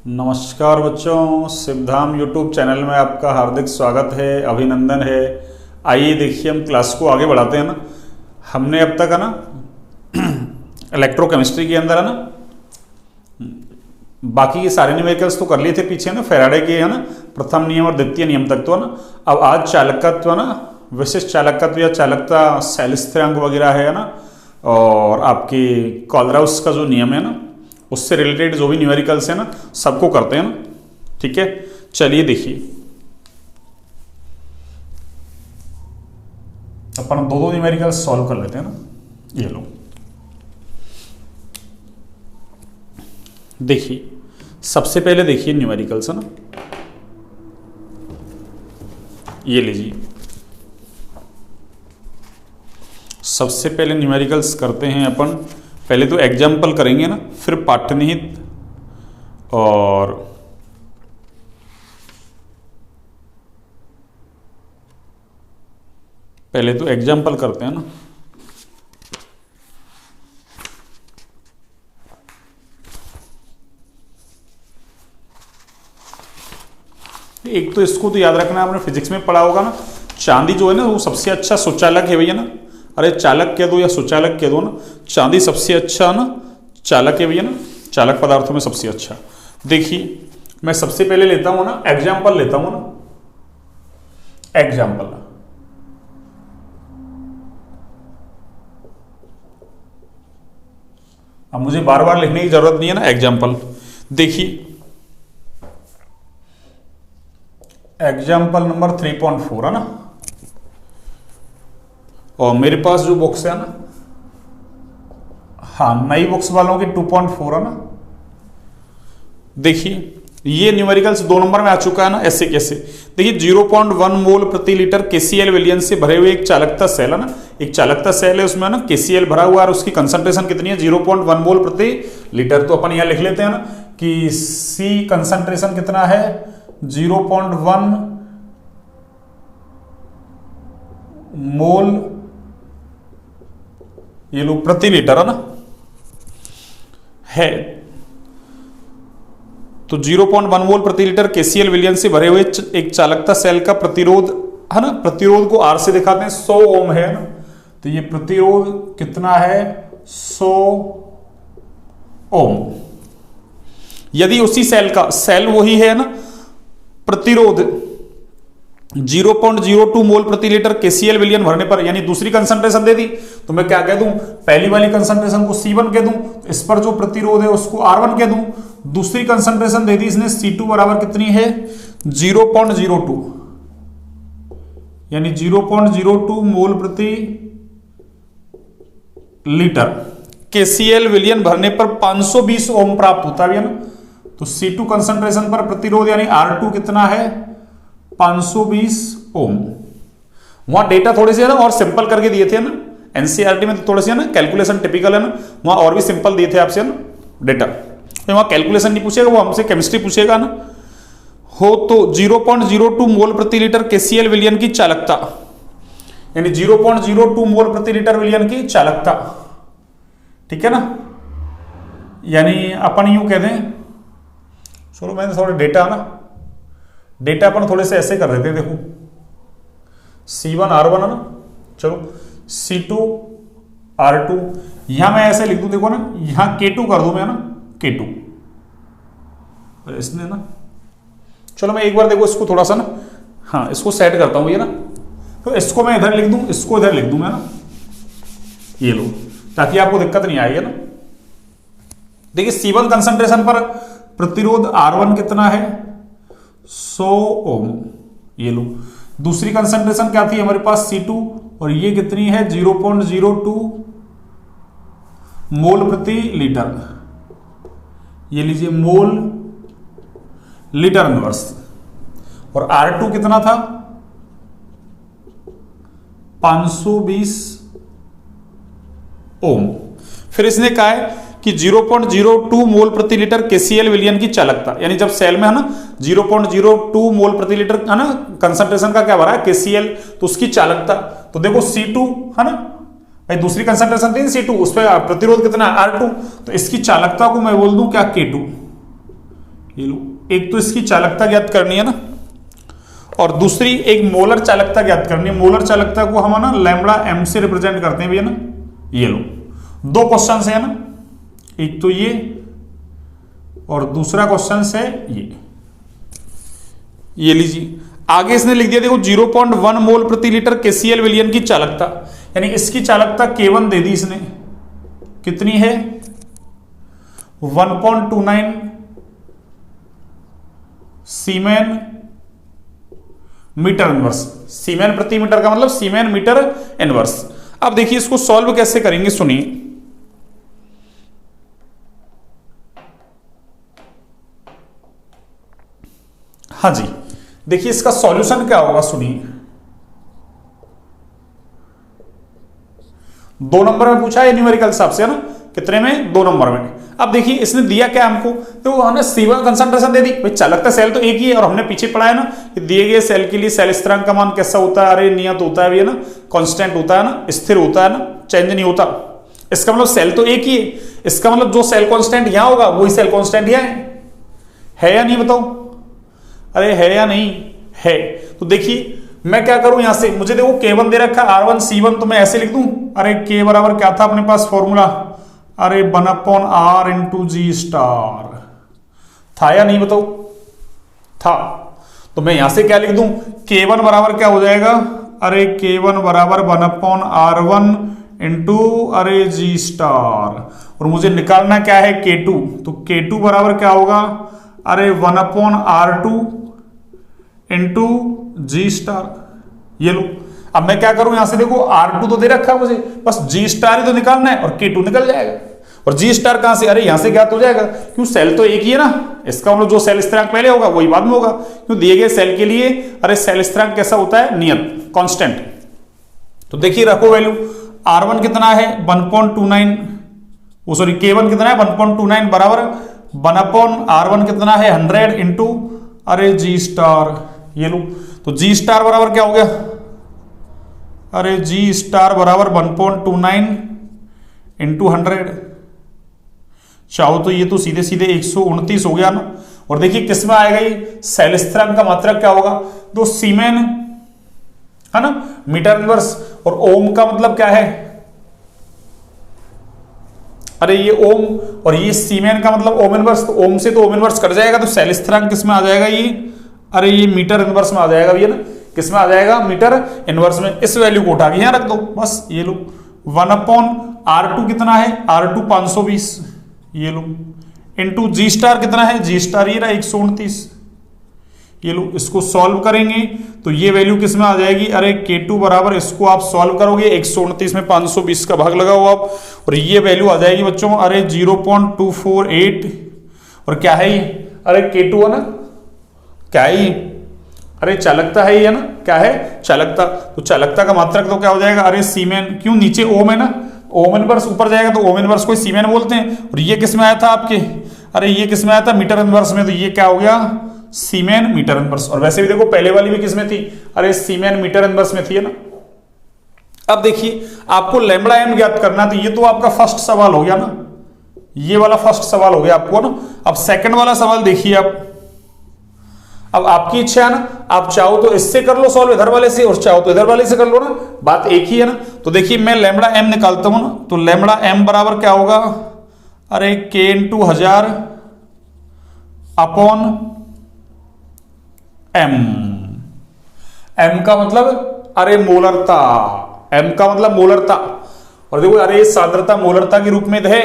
नमस्कार बच्चों, Shivdham YouTube channel में आपका हार्दिक स्वागत है, अभिनंदन है। आइए देखिए, हम क्लास को आगे बढ़ाते हैं ना। हमने अब तक है ना इलेक्ट्रोकेमिस्ट्री के अंदर है ना बाकी के सारे न्यूमेरिकल्स तो कर लिए थे पीछे ना, फैराडे के है ना प्रथम नियम और द्वितीय नियम तक तो है ना। अब आज चालकत्व है ना, विशिष्ट चालकत्व या चालकता शैल स्थिरांक वगैरह है ना, और आपकी कोलराउस का जो नियम है ना उससे रिलेटेड जो भी न्यूमेरिकल्स है ना सबको करते हैं ना। ठीक है, चलिए देखिए, अपन दो न्यूमेरिकल्स सॉल्व कर लेते हैं ना। ये लो, देखिए सबसे पहले देखिए न्यूमेरिकल्स है ना, ये लीजिए। सबसे पहले न्यूमेरिकल्स करते हैं अपन। पहले तो एग्जाम्पल करेंगे ना, फिर पाठनिहित और पहले तो एग्जाम्पल करते हैं ना। एक तो इसको तो याद रखना, आपने फिजिक्स में पढ़ा होगा ना, चांदी जो है ना वो सबसे अच्छा सुचालक है भैया ना। अरे चालक कह दो या सुचालक कह दो ना, चांदी सबसे अच्छा ना चालक है भैया ना, चालक पदार्थों में सबसे अच्छा। देखिए मैं सबसे पहले लेता हूं ना एग्जाम्पल, लेता हूं ना एग्जाम्पल। अब मुझे बार बार लिखने की जरूरत नहीं है ना, एग्जाम्पल। देखिए एग्जाम्पल नंबर 3.4 है ना, और मेरे पास जो बुक्स है ना, हाँ नई बुक्स वालों की 2.4 है ना। देखिए ये न्यूमेरिकल्स 2 नंबर में आ चुका है ना। ऐसे कैसे? देखिए 0.1 मोल प्रति लीटर केसीएल विलयन से भरे हुए एक चालकता सेल है ना, एक चालकता सेल है, उसमें ना केसीएल भरा हुआ है और उसकी कंसंट्रेशन कितनी है? 0.1 मोल प्रति लीटर। तो अपन यहां लिख लेते हैं ना कि सी कंसंट्रेशन कितना है? 0.1 मोल ये लोग प्रति लीटर है ना है। तो 0.1 मोल प्रति लीटर केसीएल विलयन से भरे हुए एक चालकता सेल का प्रतिरोध है ना, प्रतिरोध को आर से दिखाते हैं, 100 ओम है ना। तो ये प्रतिरोध कितना है? 100 ओम। यदि उसी सेल का सेल वही है ना, प्रतिरोध 0.02 मोल प्रति लीटर केसीएल विलयन भरने पर, यानी दूसरी कंसंट्रेशन दे दी, तो मैं क्या कह दूं? पहली वाली कंसंट्रेशन को C1 कह दूं, तो इस पर जो प्रतिरोध है उसको R1 कह दूं। दूसरी कंसंट्रेशन दे दी इसने C2 बराबर कितनी है? 0.02, यानी 0.02 मोल प्रति लीटर केसीएल विलयन भरने पर 520 ओम प्राप्त होता है ना। तो C2 कंसंट्रेशन पर प्रतिरोध यानी R2 कितना है? 520 ओम। वहां डेटा थोड़े से है ना और सिंपल करके दिए थे ना, एनसीईआरटी में तो थोड़े से है ना कैलकुलेशन टिपिकल है ना, वहां और भी सिंपल दिए थे आपसे है ना डेटा। तो वहां कैलकुलेशन नहीं पूछेगा, वो हमसे केमिस्ट्री पूछेगा ना। हो तो 0.02 मोल प्रति लीटर केसीएल विलयन की चालकता, यानी 0.02 मोल प्रति लीटर विलयन की चालकता, ठीक है ना। यानी अपन यूं कह दें, चलो मैंने थोड़ा डेटा ना, डेटा अपन थोड़े से ऐसे कर देते हैं। देखो C1 R1 है ना, चलो C2 R2, यहां मैं ऐसे लिख दूं, देखो ना यहां K2 कर दूं मैं ना, K2 इसने ना। चलो मैं एक बार देखो इसको थोड़ा सा ना, हाँ इसको सेट करता हूं ये ना, तो इसको मैं इधर लिख दूं, इसको इधर लिख दूं मैं ना, ये लो, ताकि आपको दिक्कत नहीं आएगी ना। देखिए C1 कंसंट्रेशन पर प्रतिरोध R1 कितना है? 100 ओम। ये लो, दूसरी कंसंट्रेशन क्या थी हमारे पास? C2, और ये कितनी है? 0.02 मोल प्रति लीटर। ये लीजिए मोल लीटर इनवर्स। और R2 कितना था? 520 ओम। फिर इसने कहा है कि 0.02 मोल प्रति लीटर केसीएल विलयन की चालकता, यानी जब सेल में है ना 0.02 मोल प्रति लीटर है ना कंसंट्रेशन का क्या भरा है? केसीएल, तो उसकी चालकता। तो देखो C2 है ना, भाई दूसरी कंसंट्रेशन थी C2, उस पर प्रतिरोध कितना है? R2, तो इसकी चालकता को मैं बोल दूं क्या? K2। ये लो, एक तो इसकी चालकता ज्ञात करनी है ना, और दूसरी एक मोलर चालकता ज्ञात करनी है। मोलर चालकता को हम ना लैम्बडा एम से रिप्रेजेंट करते हैं भैया ना। ये लो, दो क्वेश्चन है ना, एक तो ये और दूसरा क्वेश्चन है ये लीजिए। आगे इसने लिख दिया देखो 0.1 मोल प्रति लीटर KCl विलयन की चालकता, यानी इसकी चालकता K1 दे दी इसने, कितनी है 1.29 सीमेन मीटर इनवर्स। सीमेन प्रति मीटर का मतलब सीमेन मीटर इनवर्स। अब देखिए इसको सॉल्व कैसे करेंगे, सुनिए। हाँ जी, देखिए इसका सॉल्यूशन क्या होगा, सुनिए। 2 नंबर में पूछा है न्यूमेरिकल हिसाब से, है ना, कितने में 2 नंबर में। अब देखिए इसने दिया क्या हमको, तो हमने C1 कंसंट्रेशन दे दी भाई, चालकता सेल तो एक ही है, और हमने पीछे पढ़ा है ना कि दिए गए सेल के लिए सेल स्थिरांक का मान कैसा होता है, अरे नियत होता है भी, है ना, कांस्टेंट होता है ना, स्थिर होता है ना, चेंज नहीं होता। इसका मतलब सेल तो एक ही है, इसका मतलब जो सेल कांस्टेंट यहां होगा वही सेल कांस्टेंट यहां है या नहीं, बताओ, अरे है या नहीं है। तो देखिए मैं क्या करूं, यहां से मुझे देखो K1 दे रखा R1 C1, तो मैं ऐसे लिख दूं, अरे K बराबर क्या था अपने पास फॉर्मूला, अरे 1/R इंटू जी स्टार, था या नहीं बताओ, था। तो मैं यहां से क्या लिख दूं, K1 बराबर क्या हो जाएगा, अरे K1 बराबर 1/R1 इंटू अरे जी स्टार, और मुझे निकालना क्या है K2, तो K2 बराबर क्या होगा, अरे 1/R2 इंटू जी स्टार। ये लो, अब मैं क्या करूं, यहां से देखो R2 तो दे रखा है मुझे, बस जी स्टार ही तो निकालना है, और K2 निकल जाएगा। और जी स्टार कहां से, अरे यहां से ज्ञात हो जाएगा, क्यों सेल तो एक ही है ना, इसका मतलब जो सेल स्थिरांक पहले होगा वही बाद में होगा, क्यों दिए गए सेल के लिए अरे सेल स्थिरांक कैसा होता है, नियत, कांस्टेंट। तो देखिए रखो वैल्यू, R1 कितना है 1.29, वो सॉरी K1 कितना है 1.29 बराबर 1/R1 कितना है 100 इंटू अरे जी स्टार। ये लो, तो जी स्टार बराबर क्या हो गया, अरे जी स्टार बराबर 1.29 इंटू 100, चाहो तो ये तो सीधे सीधे 129 हो गया ना। और देखिए किस में आएगा ये, सेल स्थिरांक का मात्रक क्या होगा, तो सीमेन है ना मीटर इनवर्स, और ओम का मतलब क्या है, अरे ये ओम, और ये सीमेन का मतलब ओम इनवर्स, तो ओम से तो ओम इनवर्स कट जाएगा, तो सेल स्थिरांक किस में आ जाएगा ये, अरे ये मीटर इनवर्स में आ जाएगा भैया ना, किस में आ जाएगा, मीटर इनवर्स में। इस वैल्यू को उठा के यहां रख दो बस। ये लो 1/R2 कितना है, R2 520, ये लो, इंटू जी स्टार कितना है, जी स्टार ये रहा 129। ये लो, इसको सॉल्व करेंगे तो ये वैल्यू किस में आ जाएगी, अरे K2 बराबर, इसको आप सॉल्व करोगे 129 में 520 का भाग लगाओ आप, और ये वैल्यू आ जाएगी बच्चों अरे 0.248, और क्या है ये, अरे K2 है ना, क्या है ये, अरे चालकता है ये, है ना, क्या है चालकता। तो चालकता का मात्रक तो क्या हो जाएगा, अरे सीमेन, क्यों नीचे ओम है ना, ओम इनवर्स ऊपर जाएगा तो ओम इनवर्स को सीमेन बोलते हैं। और ये किस में आया था आपके, अरे ये किस में आया था, मीटर इनवर्स में, तो ये क्या हो गया, सीमेन मीटर इनवर्स। और वैसे भी देखो पहले वाली भी किस में थी, अरे सीमेन मीटर इनवर्स में थी, है ना। अब देखिए आपको लैम्बडा एम ज्ञात करना, तो ये तो आपका फर्स्ट सवाल हो गया ना, ये वाला फर्स्ट सवाल हो गया आपको ना। अब सेकंड वाला सवाल देखिए आप, अब आपकी इच्छा है ना, आप चाहो तो इससे कर लो सॉल्व इधर वाले से, और चाहो तो इधर वाले से कर लो ना, बात एक ही है ना। तो देखिए मैं लैम्बडा एम निकालता हूं ना, तो लैम्बडा एम बराबर क्या होगा, अरे K into 1000 upon M. M का मतलब अरे मोलरता, एम का मतलब मोलरता, और देखो अरे सांद्रता मोलरता के रूप में है,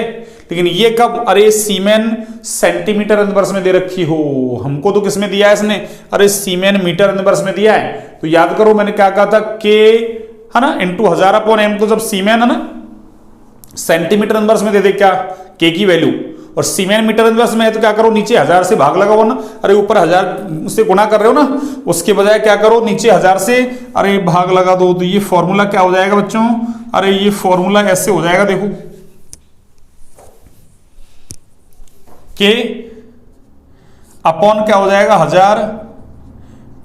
लेकिन ये कब, अरे सीमेन सेंटीमीटर इनवर्स में दे रखी हो, हमको तो किस में दिया है इसने, अरे सीमेन मीटर इनवर्स में दिया है। तो याद करो मैंने क्या कहा था, K है ना इंटू 1000 अपॉन एम, तो जब सीमेन है ना सेंटीमीटर इनवर्स में दे दे क्या K की वैल्यू, और सीमेन मीटर इनवर्स में है तो क्या करो, नीचे 1000 से भाग लगाओ ना, अरे ऊपर 1000 से गुणा कर रहे हो ना, उसके बजाय क्या करो नीचे 1000 से अरे भाग लगा दो। तो ये फॉर्मूला क्या हो जाएगा बच्चों, अरे ये फॉर्मूला ऐसे हो जाएगा, देखो K अपॉन क्या हो जाएगा 1000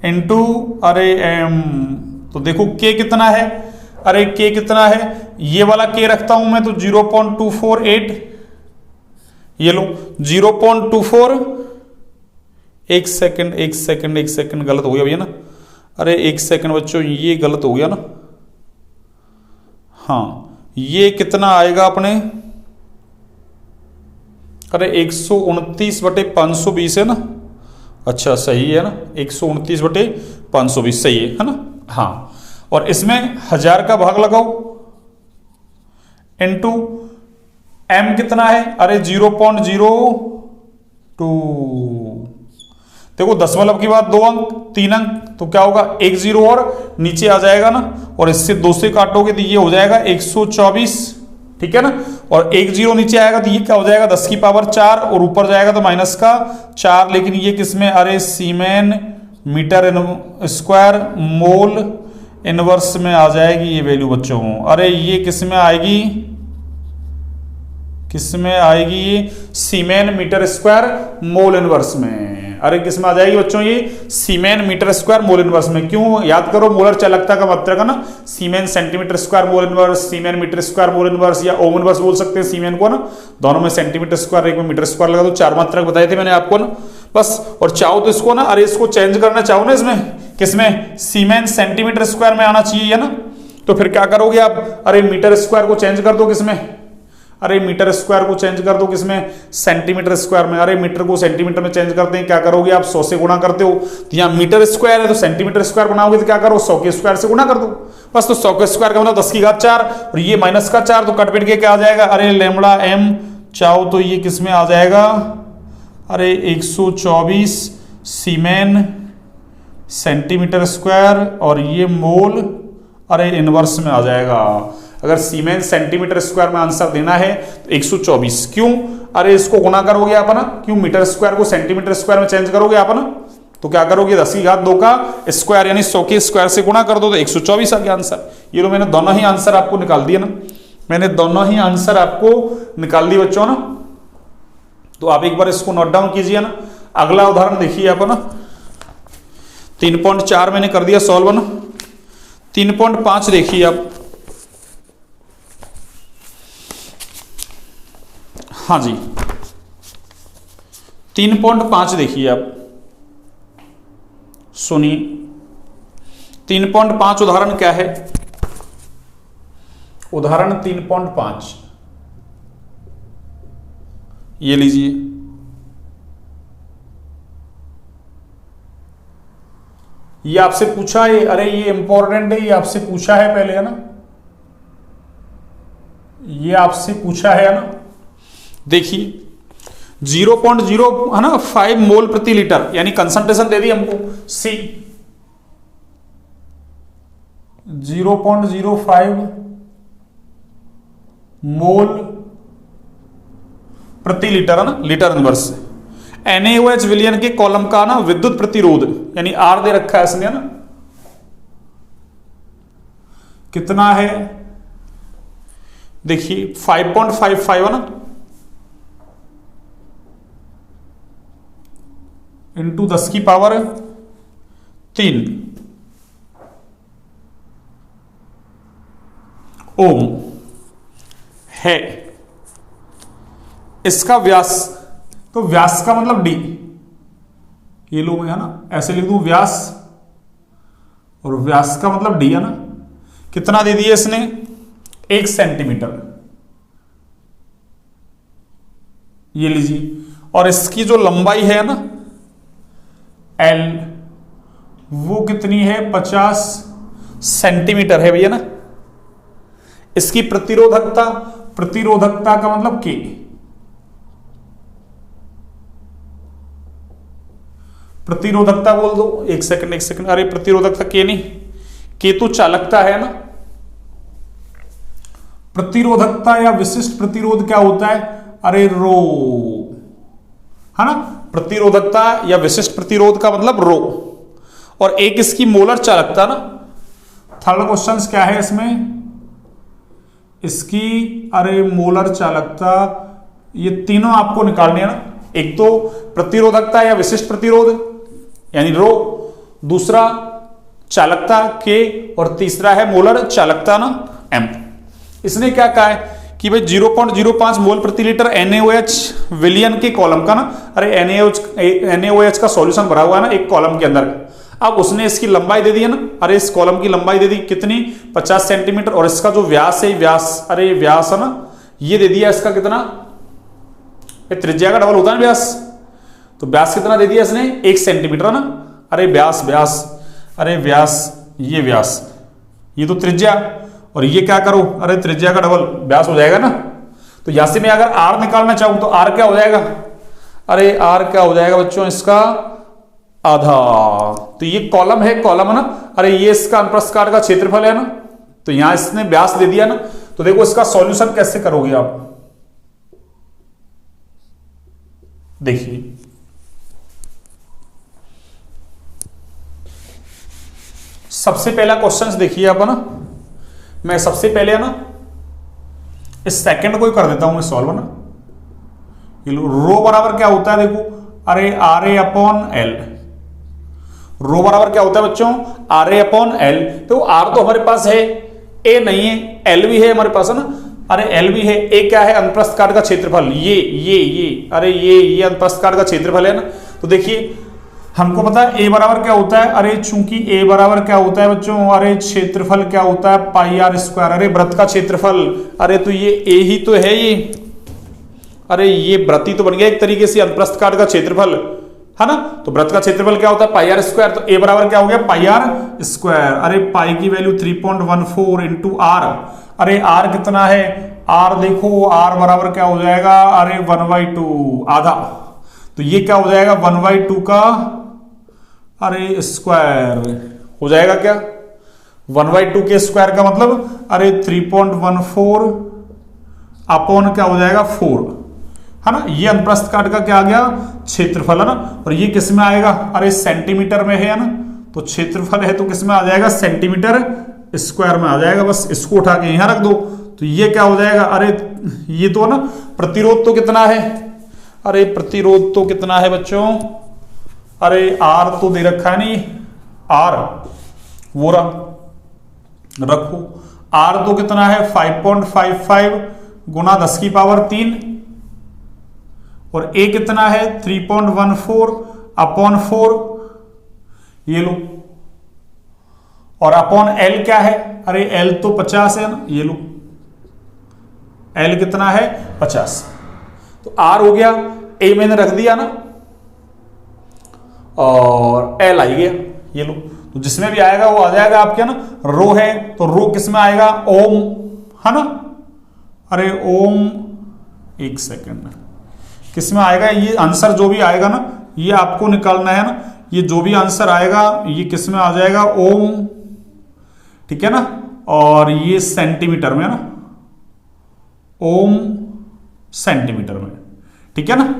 इंटू अरे एम। तो देखो K कितना है, अरे K कितना है, ये वाला K रखता हूं मैं तो 0.248, ये लो 0.248 एक सेकंड एक सेकंड एक सेकंड, गलत हो गया भैया ना। अरे एक सेकंड बच्चों, ये गलत हो गया ना। हाँ, ये कितना आएगा अपने, अरे 129/520 है ना। अच्छा सही है ना, 129/520 सही है ना। हाँ, और इसमें 1000 का भाग लगाओ इनटू m कितना है, अरे 0.02। देखो दशमलव की बात 2 अंक 3 अंक, तो क्या होगा 1 0 और नीचे आ जाएगा ना, और इससे 2 से काटोगे तो ये हो जाएगा 124, ठीक है ना। और 1 0 नीचे आएगा तो ये क्या हो जाएगा 10 की पावर 4, और ऊपर जाएगा तो माइनस का 4। लेकिन ये किसमें, अरे सीमेन मीटर स्क्वायर मोल इनवर्स में आ जाएगी ये वैल्यू बच्चों। अरे ये किसमें आएगी, किसमें आएगी, ये सीमेन मीटर स्क्वायर मोल इनवर्स में। अरे किसमें आ जाएगी बच्चों, ये सीमेन मीटर स्क्वायर मोल इनवर्स में। क्यों, याद करो मोलर चालकता का मात्रक है ना, सीमेन सेंटीमीटर स्क्वायर मोल इनवर्स, सीमेन मीटर स्क्वायर मोल इनवर्स, या ओम इनवर्स बोल सकते हैं सीमेन को ना। दोनों में सेंटीमीटर स्क्वायर, एक में मीटर स्क्वायर लगा दो, 4 मात्रक बताए थे मैंने आपको ना बस। और चाहो तो इसको ना, अरे इसको चेंज करना चाहो ना इसमें, किसमें, सीमेन सेंटीमीटर स्क्वायर में आना चाहिए ना। तो फिर क्या करोगे आप, अरे मीटर स्क्वायर को चेंज कर दो किसमें, अरे मीटर स्क्वायर को चेंज कर दो किसमें, सेंटीमीटर स्क्वायर में। अरे मीटर को सेंटीमीटर में चेंज करते हैं, क्या करोगे आप 100 से गुणा करते हो, तो यहाँ मीटर स्क्वायर है तो सेंटीमीटर स्क्वायर बनाओगे तो क्या करो 100 के स्क्वायर से गुणा कर दो बस। तो 100 के स्क्वायर का मतलब 10 की घात 4, और ये माइनस का 4, तो कट पिट के क्या आ जाएगा, अरे लेमड़ा m चाहो तो ये किसमें आ जाएगा, अरे 124 सीमेन सेंटीमीटर स्क्वायर, और ये मोल अरे इनवर्स में आ जाएगा। अगर सीमेन सेंटीमीटर स्क्वायर में आंसर देना है तो 124, क्यों, अरे इसको गुणा करोगे आप ना, क्यों मीटर स्क्वायर को सेंटीमीटर स्क्वायर में चेंज करोगे आप ना, तो क्या करोगे 10 की घात 2 का स्क्वायर यानी 100 के स्क्वायर से गुणा कर दो तो 124 आ गया आंसर। ये लो मैंने दोनों ही आंसर आपको निकाल दिया ना, मैंने दोनों ही आंसर आपको निकाल दिए बच्चों ना। तो आप एक बार इसको नोट डाउन कीजिए ना। अगला उदाहरण देखिए आप ना, 3.4 मैंने कर दिया सॉल्व ना। 3.5 देखिए आप, हाँ जी 3.5 देखिए आप, सुनिए 3.5 उदाहरण क्या है, उदाहरण 3.5 ये लीजिए। ये आपसे पूछा है, अरे ये इंपॉर्टेंट है, ये आपसे पूछा है पहले है ना, ये आपसे पूछा है ना। देखिए 0.0 है ना 5 मोल प्रति लीटर, यानी कंसंट्रेशन दे दी हमको C 0.05 मोल प्रति लीटर है ना, लीटर इनवर्स से। NaOH विलयन के कॉलम का ना विद्युत प्रतिरोध यानी R दे रखा है इसने ना, कितना है देखिए 5.55 है ना, इंटू 10 की पावर 3 ओम है। इसका व्यास, तो व्यास का मतलब d, ये लो है ना, ऐसे लिख दूं व्यास, और व्यास का मतलब d है ना। कितना दे दिया इसने 1 सेंटीमीटर, ये लीजिए। और इसकी जो लंबाई है ना L, वो कितनी है 50 सेंटीमीटर है भैया ना। इसकी प्रतिरोधकता, प्रतिरोधकता का मतलब K, प्रतिरोधकता बोल दो, एक सेकंड, अरे प्रतिरोधकता K नहीं, K तो चालकता है ना। प्रतिरोधकता या विशिष्ट प्रतिरोध क्या होता है, अरे रो है ना। प्रतिरोधकता या विशिष्ट प्रतिरोध का मतलब रो, और एक इसकी मोलर चालकता ना। थर्ड क्वेश्चन क्या है इसमें, इसकी अरे मोलर चालकता, ये तीनों आपको निकालने हैं ना। एक तो प्रतिरोधकता या विशिष्ट प्रतिरोध यानी रो, दूसरा चालकता K, और तीसरा है मोलर चालकता ना M। इसने क्या कहा है कि भाई 0.05 मोल प्रति लीटर NaOH विलियन के कॉलम का ना, अरे NaOH का सॉल्यूशन भरा हुआ है ना एक कॉलम के अंदर। अब उसने इसकी लंबाई दे दी है ना, अरे इस कॉलम की लंबाई दे दी कितनी 50 सेंटीमीटर, और इसका जो व्यास है व्यास, अरे व्यास है ना ये दे दिया इसका कितना, त्रिज्या का डबल होता है व्यास, तो व्यास कितना दे दिया इसने 1 सेंटीमीटर है ना, अरे व्यास अरे व्यास ये तो त्रिज्या, और ये क्या करो, अरे त्रिज्या का डबल व्यास हो जाएगा ना। तो यहां से मैं अगर आर निकालना चाहूं तो आर क्या हो जाएगा, अरे आर क्या हो जाएगा बच्चों इसका आधा। तो ये कॉलम है ना, अरे ये इसका अनुप्रस्थ काट का क्षेत्रफल है ना, तो यहां इसने व्यास दे दिया ना। तो देखो इसका सॉल्यूशन कैसे करोगे आप, देखिए सबसे पहला क्वेश्चन देखिए आप ना, मैं सबसे पहले ना इस सेकंड को ही कर देता हूं मैं सॉल्व ना। ये रो बराबर क्या होता है देखो, अरे RA अपॉन L, रो बराबर क्या होता है बच्चों RA अपॉन L। तो R तो हमारे पास है, A नहीं है, L भी है हमारे पास है ना, अरे L भी है, A क्या है अनुप्रस्थ काट का क्षेत्रफल, ये अरे ये अनुप्रस्थ काट का क्षेत्रफल है ना। तो देखिए हमको पता है A बराबर क्या होता है, अरे चूंकि A बराबर क्या होता है बच्चों, अरे क्षेत्रफल क्या होता है पाई R स्क्वायर, अरे वृत्त का क्षेत्रफल, अरे तो ये A ही तो है ये, अरे ये वृत्त ही तो बन गया एक तरीके से अनुप्रस्थ काट का क्षेत्रफल है ना। तो वृत्त का क्षेत्रफल क्या होता है पाई R स्क्वायर, तो A बराबर क्या हो गया पाई R स्क्वायर, अरे पाई की वैल्यू 3.14 इंटू R, अरे R कितना है, R देखो R बराबर क्या हो जाएगा, अरे 1/2 आधा, तो ये क्या हो जाएगा 1/2 का अरे स्क्वायर हो जाएगा क्या, 1/2 के स्क्वायर का मतलब अरे 3.14 अपॉन क्या हो जाएगा 4 है ना। ये अनुप्रस्थ काट का क्या आ गया क्षेत्रफल है ना, और ये किस में आएगा, अरे सेंटीमीटर में है ना, तो क्षेत्रफल है तो किस में आ जाएगा सेंटीमीटर स्क्वायर में आ जाएगा। बस इसको उठा के यहां रख दो, तो ये क्या हो जाएगा, अरे ये तो ना प्रतिरोध तो कितना है, अरे प्रतिरोध तो कितना है बच्चों, अरे R तो दे रखा है नहीं, R वो रखो, R तो कितना है 5.55 गुना 10 की पावर 3, और A कितना है 3.14 अपॉन 4, ये लो, और अपॉन L क्या है, अरे L तो 50 है ना, ये लो L कितना है 50, तो R हो गया, A मैंने रख दिया ना, और L आई गया, ये लो, तो जिसमें भी आएगा वो आ जाएगा आपके ना, रो है तो रो किस में आएगा ओम है ना, अरे ओम एक सेकंड किस में आएगा, ये आंसर जो भी आएगा ना ये आपको निकालना है ना, ये जो भी आंसर आएगा ये किस में आ जाएगा ओम, ठीक है ना, और ये सेंटीमीटर में ना, ओम सेंटीमीटर में, ठीक है ना।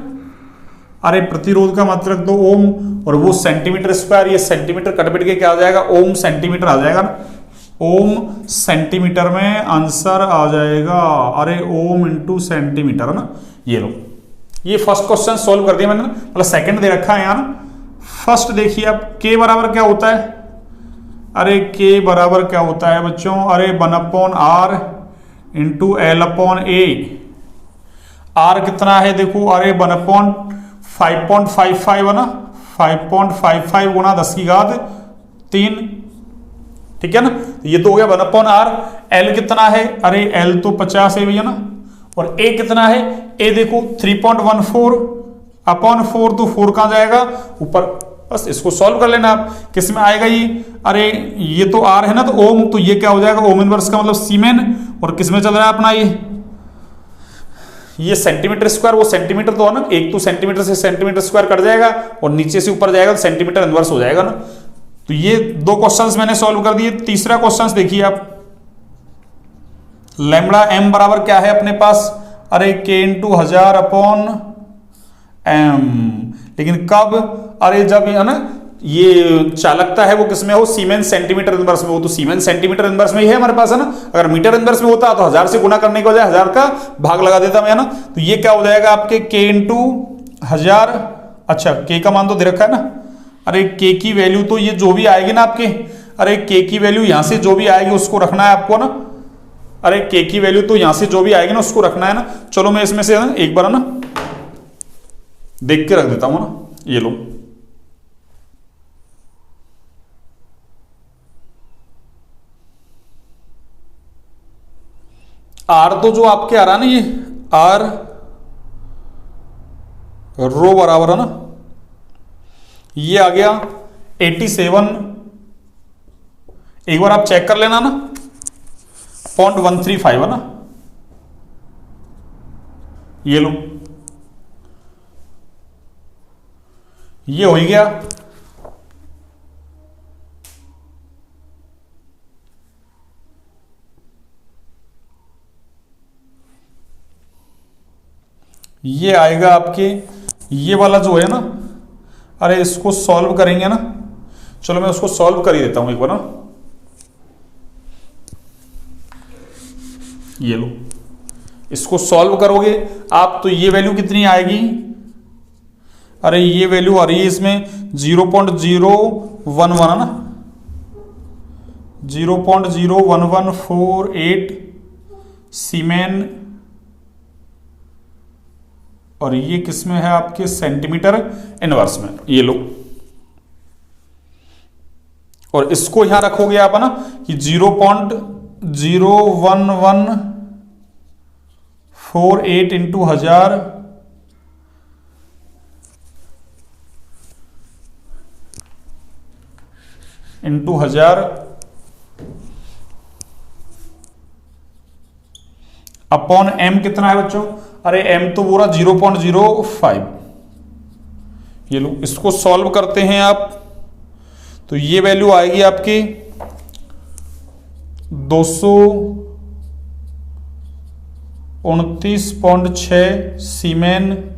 अरे प्रतिरोध का मात्रक दो ओम, और वो सेंटीमीटर स्क्वायर, ये सेंटीमीटर कट के क्या आ जाएगा ओम सेंटीमीटर आ जाएगा ना, ओम सेंटीमीटर में आंसर आ जाएगा, अरे ओम इंटू सेंटीमीटर है ना। ये लो, ये फर्स्ट क्वेश्चन सॉल्व कर दिया मैंने, मतलब सेकंड दे रखा है यहाँ ना। फर्स्ट देखिए अब K बराबर क्या होता है, अरे K बराबर क्या होता है बच्चों, अरे 1/R इंटू L/A, R कितना है देखो, अरे 1/5.55 है ना, 5.55 गुना 10 की घात 3, ठीक है ना। ये तो हो गया 1/R। L कितना है, अरे L तो 50 है भैया ना, और A कितना है, A देखो 3.14 अपॉन 4, तो 4 कहां जाएगा ऊपर, बस इसको सॉल्व कर लेना आप, किस में आएगा ये, अरे ये तो R है ना, तो ओम, तो ये क्या हो जाएगा ओम इनवर्स का मतलब सीमेन, और किस में चल रहा है अपना ये सेंटीमीटर स्क्वायर, वो सेंटीमीटर तो है ना, एक तो सेंटीमीटर से सेंटीमीटर स्क्वायर कट जाएगा और नीचे से ऊपर जाएगा तो सेंटीमीटर इनवर्स हो जाएगा ना। तो ये दो क्वेश्चंस मैंने सॉल्व कर दिए। तीसरा क्वेश्चंस देखिए आप, लैम्बडा एम बराबर क्या है अपने पास, अरे K इंटू 1000 अपॉन M, लेकिन कब, अरे जब है ना ये चालकता है वो किसमें हो, सीमेंस सेंटीमीटर इनवर्स में हो, तो सीमेंस सेंटीमीटर इनवर्स में ही है हमारे पास है ना। अगर मीटर इनवर्स में होता तो 1000 से गुना करने के बजाय 1000 का भाग लगा देता मैं ना, तो ये क्या हो जाएगा आपके K इंटू 1000, अच्छा K का मान तो दे रखा है ना, अरे K की वैल्यू तो ये जो भी आएगी ना आपके, अरे K की वैल्यू यहां से जो भी आएगी उसको रखना है आपको ना, अरे के की वैल्यू तो यहां से जो भी आएगी ना उसको रखना है ना। चलो मैं इसमें से ना एक बार ना देख के रख देता हूं ना, ये लो। आर तो जो आपके आ रहा है ना, ये आर रो बराबर है ना, ये आ गया 87, एक बार आप चेक कर लेना ना, 0.135 है ना, ये लो, ये हो ही गया। ये आएगा आपके, ये वाला जो है ना, अरे इसको सॉल्व करेंगे ना, चलो मैं उसको सॉल्व कर ही देता हूं एक बार ना, ये लो, इसको सॉल्व करोगे आप तो ये वैल्यू कितनी आएगी, अरे ये वैल्यू आ रही है इसमें 0.011 है ना, 0.01148 सीमेन, और ये किस में है आपके सेंटीमीटर इनवर्स में, ये लो। और इसको यहां रखोगे आप है ना कि 0.01148 इंटू 1000 इंटू 1000 अपॉन एम कितना है बच्चों, अरे एम तो पूरा 0.05, ये लो। इसको सॉल्व करते हैं आप तो ये वैल्यू आएगी आपकी 229.6 सीमेन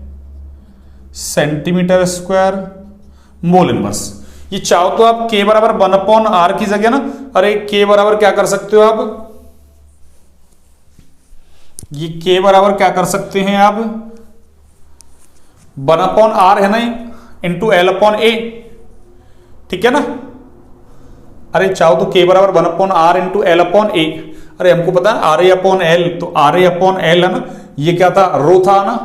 सेंटीमीटर स्क्वायर मोल इनवर्स। ये चाहो तो आप के बराबर 1/r की जगह ना, अरे के बराबर क्या कर सकते हो आप, ये के बराबर क्या कर सकते हैं आप, 1/r है ना इंटू l/a, ठीक है ना। अरे चाहो तो के बराबर 1/r इंटू l/a, अरे हमको पता है RA/L, तो RA/L है ना, ये क्या था, रो था ना,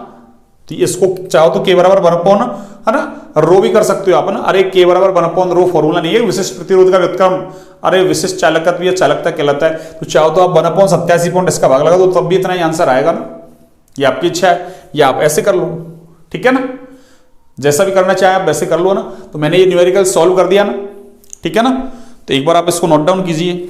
तो इसको चाहो तो के बराबर 1/, है ना, रो भी कर सकते हो आप ना। अरे के बराबर 1/रो फॉर्मूला नहीं है, विशिष्ट प्रतिरोध का व्युत्क्रम, अरे विशिष्ट चालकत्व या चालकता कहलाता है। तो चाहो तो आप 1/87 इसका भाग लगा दो, तब भी इतना ही आंसर आएगा ना, ये आपकी इच्छा है, या आप ऐसे कर लो, ठीक है ना, जैसा भी करना चाहे आप वैसे कर लो ना। तो मैंने ये न्यूमेरिकल सॉल्व कर दिया ना, ठीक है ना, तो एक बार आप इसको नोट डाउन कीजिए।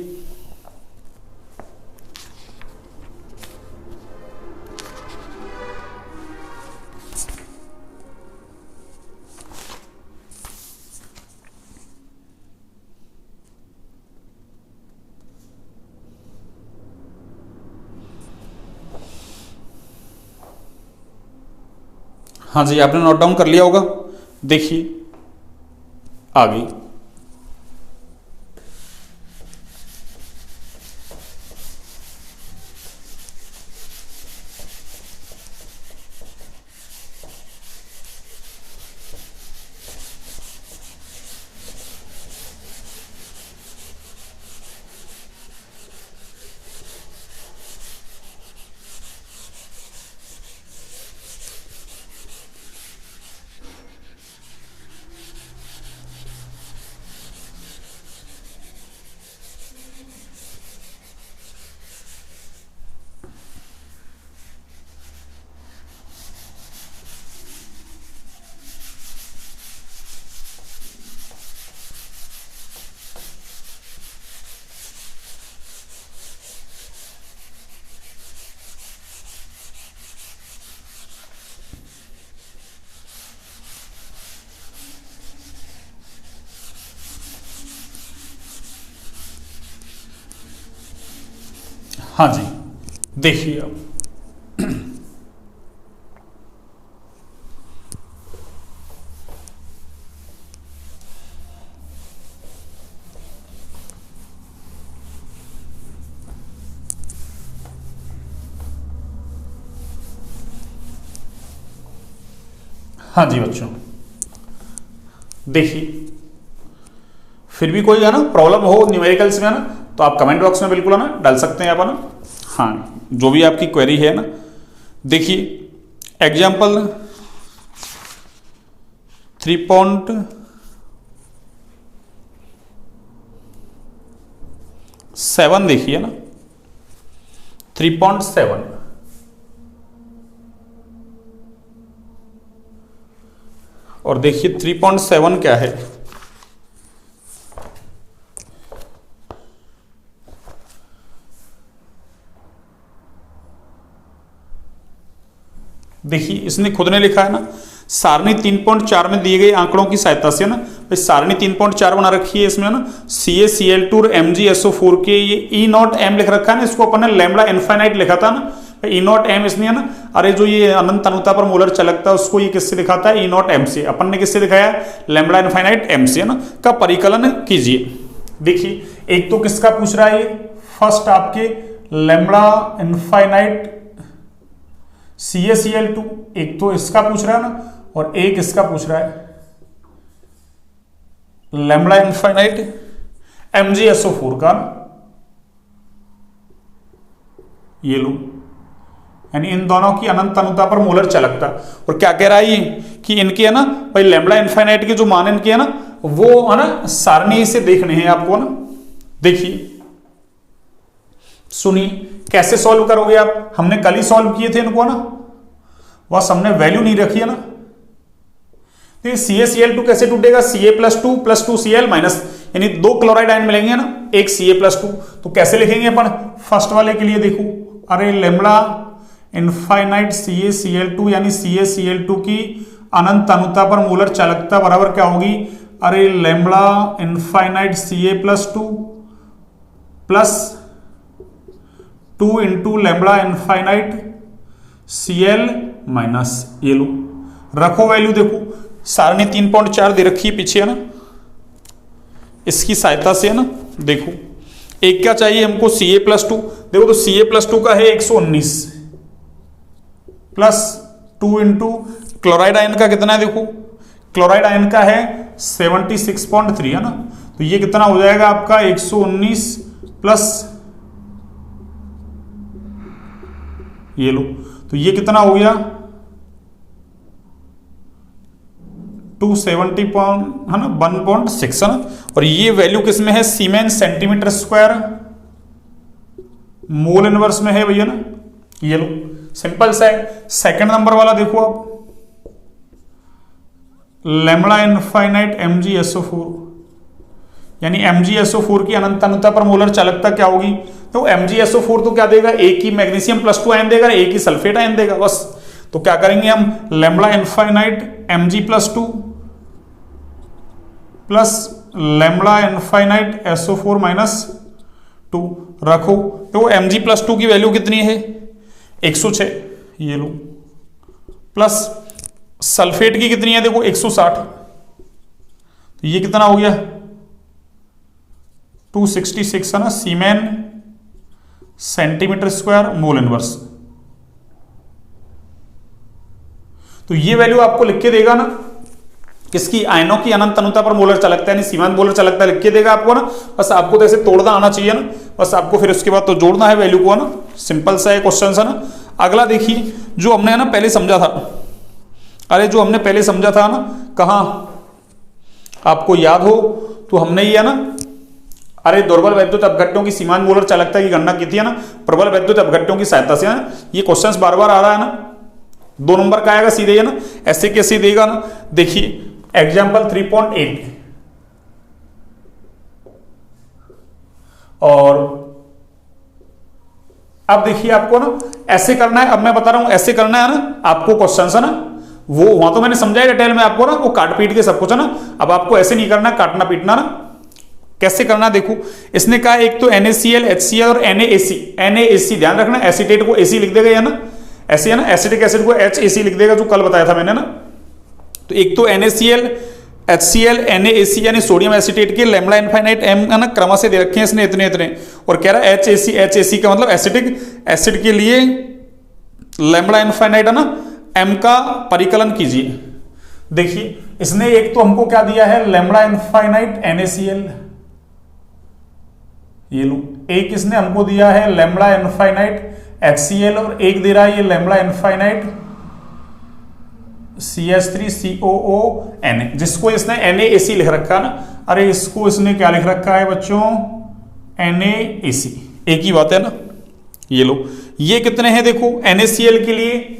हाँ जी, आपने नोट डाउन कर लिया होगा, देखिए आ गई। हाँ जी, देखिए अब हाँ जी बच्चों, देखिए फिर भी कोई है ना प्रॉब्लम हो न्यूमेरिकल्स में है ना, तो आप कमेंट बॉक्स में बिल्कुल है ना डाल सकते हैं आप, है ना। हाँ, जो भी आपकी क्वेरी है ना, देखिए एग्जाम्पल 3.7 देखिए ना, 3.7 और देखिए 3.7 क्या है। देखिए इसने खुद ने लिखा है ना, सारणी 3.4 में दिए गए आंकड़ों की सहायता से ना, सारणी 3.4 बना रखी है इसमें ना, CaCl2 और MgSO4 के ये E0M लिख रखा है ना, इसको अपन ने लैम्बडा इनफाइनाइट लिखा था ना, E0M इसलिए ना, अरे जो ये अनंत अनुता पर मोलर चलकता है उसको ये किससे दिखाता है, E0M से। अपन ने किससे दिखाया, लैम्बडा इनफाइनाइट M से ना, का परिकलन कीजिए। देखिए एक तो किसका पूछ रहा है, फर्स्ट आपके लैम्बडा इनफाइनाइट CaCl2, एक तो इसका पूछ रहा है ना, और एक इसका पूछ रहा है लैम्बडा इनफाइनाइट MgSO4 का, ये लो, यानी इन दोनों की अनंत अनुता पर मोलर चलकता। और क्या कह रहा है ये कि इनके है ना भाई लैम्बडा इनफाइनाइट के जो मान इनके है ना, वो है ना सारणी से देखने हैं आपको ना। देखिए सुनिए कैसे सॉल्व करोगे आप, हमने कल ही सॉल्व किए थे इनको ना, बस हमने वैल्यू नहीं रखी है ना। तो CaCl2 कैसे टूटेगा, Ca+2 माइनस, यानी 2 क्लोराइड आयन मिलेंगे ना, एक Ca+2, तो कैसे लिखेंगे अपन, फर्स्ट वाले के लिए देखो, अरे लैम्बडा इनफाइनाइट CaCl2 यानी CaCl2 की अनंत अनुता पर मोलर चालकता बराबर क्या होगी, अरे lambda infinite Ca+2 plus 2 into lambda infinite Cl minus, ये लो रखो वैल्यू। देखो सारणी 3.4 दे रखी है पीछे है ना, इसकी सहायता से है ना, देखो एक क्या चाहिए हमको, Ca+2, देखो तो Ca+2 का है 119 प्लस 2 इंटू क्लोराइड आयन का कितना है, देखो क्लोराइड आयन का है 76.3 है ना, तो ये कितना हो जाएगा आपका 119 प्लस, ये लो, तो ये कितना हो गया 270 है ना, 1.6 है ना, और ये वैल्यू किस में है, सीमेन सेंटीमीटर स्क्वायर मोल इनवर्स में है भैया ना, ये लो सिंपल सा है। सेकंड नंबर वाला देखो आप, लैम्बडा इनफाइनाइट MgSO4 यानी MgSO4 की अनंत अनुता पर मोलर चालकता क्या होगी, तो MgSO4 तो क्या देगा, एक ही मैग्नीशियम +2 आयन देगा, एक ही सल्फेट आयन देगा बस। तो क्या करेंगे हम, lambda infinite Mg+2 plus lambda infinite SO4 minus 2 रखो, तो Mg+2 की वैल्यू कितनी है 106, ये लो, प्लस सल्फेट की कितनी है, देखो 160, तो ये कितना हो गया 266 है ना, सीमेन सेंटीमीटर स्क्वायर मोल इनवर्स। तो ये वैल्यू आपको लिख के देगा ना, किसकी, आयनों की अनंत अनुता पर मोलर चालकता यानी सीमांत मोलर चालकता लिख के देगा आपको ना, बस आपको तो ऐसे तोड़ना आना चाहिए ना, बस आपको फिर उसके बाद तो जोड़ना है वैल्यू को ना, सिंपल सा है क्वेश्चन है ना। अगला देखिए जो हमने है ना पहले समझा था, अरे जो हमने पहले समझा था ना, कहाँ आपको याद हो तो हमने ये है ना, अरे दुर्बल वैद्युत अपघट्यों की सीमांत मोलर चालकता की गणना की थी है ना, प्रबल वैद्युत अपघट्यों की सहायता से है ना, ये क्वेश्चंस बार बार आ रहा है ना, 2 नंबर का आएगा सीधे है ना, ऐसे कैसे देगा ना। देखिए एग्जाम्पल 3.8 और अब देखिए आपको ना ऐसे करना है, अब मैं बता रहा हूं ऐसे करना है ना आपको क्वेश्चन है ना, वो वहां तो मैंने समझाया डिटेल में आपको ना, वो काट पीट के सब कुछ है ना, अब आपको ऐसे नहीं करना, काटना पीटना ना, कैसे करना देखो। इसने कहा एक तो NaCl HCl और NaAC ध्यान रखना, एसीटेट को AC लिख देगा या ना, ऐसे है ना, एसिटिक एसिड को HAC लिख देगा, जो कल बताया था मैंने ना। तो एक तो NaCl HCl NaAC यानी सोडियम एसिटेट के लैम्बडा इनफाइनाइट M है ना, क्रम से दे रखे हैं इसने इतने इतने, और कह रहा है HAC का मतलब एसिटिक एसिड के लिए लैम्बडा इनफाइनाइट है ना M का परिकलन कीजिए। देखिए इसने एक तो हमको क्या दिया है, लैम्बडा इनफाइनाइट NaCl, ये लो, एक इसने हमको दिया है लैम्बडा इनफाइनाइट HCl और एक दे रहा है ये लैम्बडा इनफाइनाइट CH3COONA, जिसको इसने NaAC लिख रखा है ना। अरे इसको इसने क्या लिख रखा है बच्चों, NaAC, एक ही बात है ना। ये लो, ये कितने हैं देखो, NaCl के लिए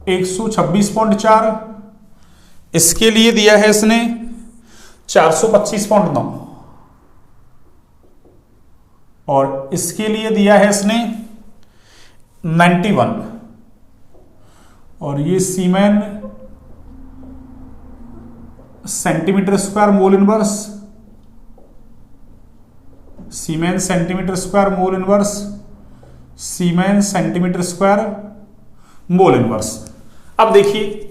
126.4, इसके लिए दिया है इसने 425.9 और इसके लिए दिया है इसने 91 और ये सीमेन सेंटीमीटर स्क्वायर मोल इनवर्स, सीमेन सेंटीमीटर स्क्वायर मोल इनवर्स, सीमेन सेंटीमीटर स्क्वायर मोल इनवर्स। अब देखिए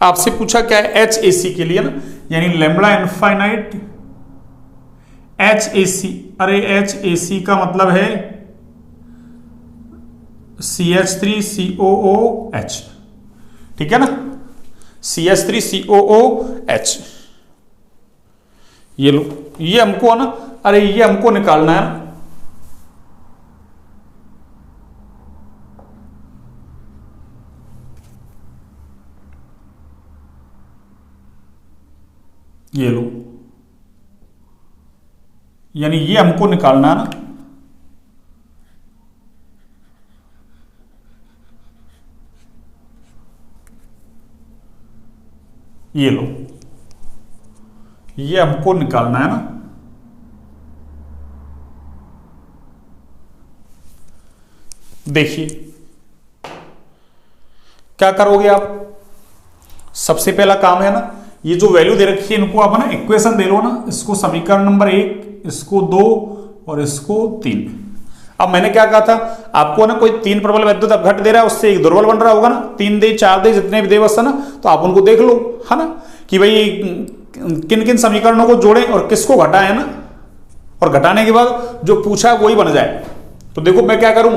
आपसे पूछा क्या है HAC के लिए ना, यानी लैम्बडा इनफाइनाइट HAC। अरे HAC का मतलब है CH3COOH, ठीक है ना, CH3COOH। ये लो, ये हमको है ना, अरे ये हमको निकालना है ना। ये लो, यानी ये हमको निकालना है ना। ये लो, ये हमको निकालना है ना। देखिए क्या करोगे आप, सबसे पहला काम है ना, ये जो वैल्यू दे रखी है इनको आप ना इक्वेशन दे लो ना, इसको समीकरण नंबर 1, इसको 2 और इसको 3। अब मैंने क्या कहा था आपको ना, कोई 3 प्रबल वैद्युत अपघट दे रहा है, उससे एक दुर्बल बन रहा होगा ना, 3 दे 4 दे जितने भी दे बस है ना, तो आप उनको देख लो है ना कि भाई किन किन समीकरणों को जोड़ें और किसको घटाएं ना, और घटाने के बाद जो पूछा वही बन जाए। तो देखो मैं क्या करूं,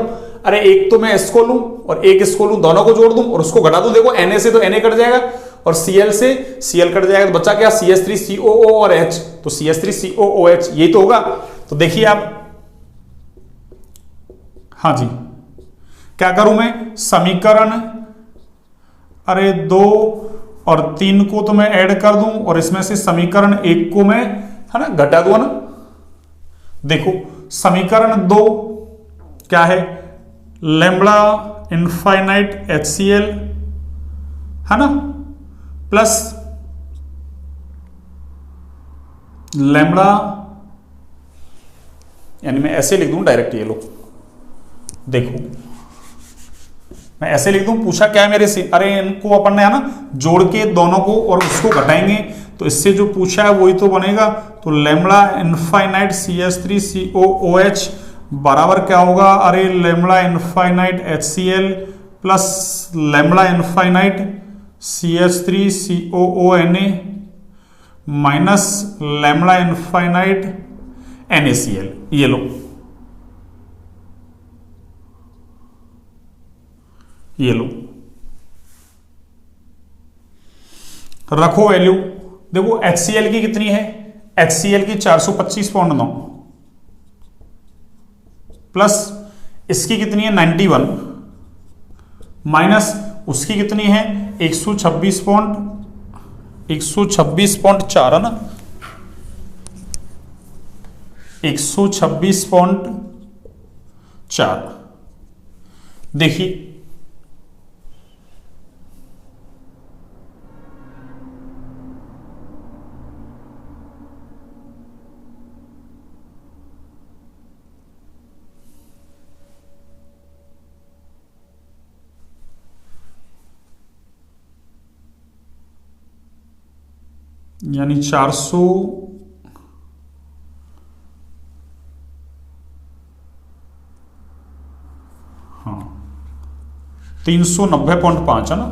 अरे एक तो मैं इसको लूं और एक इसको लूं, दोनों को जोड़ दूं और उसको घटा दूं। देखो Na से तो Na कट जाएगा और Cl से Cl कट जाएगा, तो बचा क्या CH3COO और H, तो CH3COOH यही तो होगा। तो देखिए आप, हाँ जी, क्या करूं मैं, समीकरण अरे 2 और 3 को तो मैं ऐड कर दूं और इसमें से समीकरण 1 को मैं है ना घटा दूं ना। देखो समीकरण 2 क्या है, लैम्बडा इनफाइनाइट HCl है ना प्लस लैम्बडा, यानी मैं ऐसे लिख दूं डायरेक्ट, ये लो देखो मैं ऐसे लिख दूं, पूछा क्या है मेरे से, अरे इनको अपन ने है ना जोड़ के दोनों को और उसको घटाएंगे, तो इससे जो पूछा है वही तो बनेगा। तो लैम्बडा इनफाइनाइट CH3COOH बराबर क्या होगा, अरे lambda infinite HCl plus lambda infinite CH3COONA minus lambda infinite NaCl। ये लो, ये लो, रखो वैल्यू। देखो HCl की कितनी है, HCl की 425.9 प्लस इसकी कितनी है 91 माइनस उसकी कितनी है 126.4 है ना, 126.4। देखिए यानी 400 हाँ 390.5 है ना,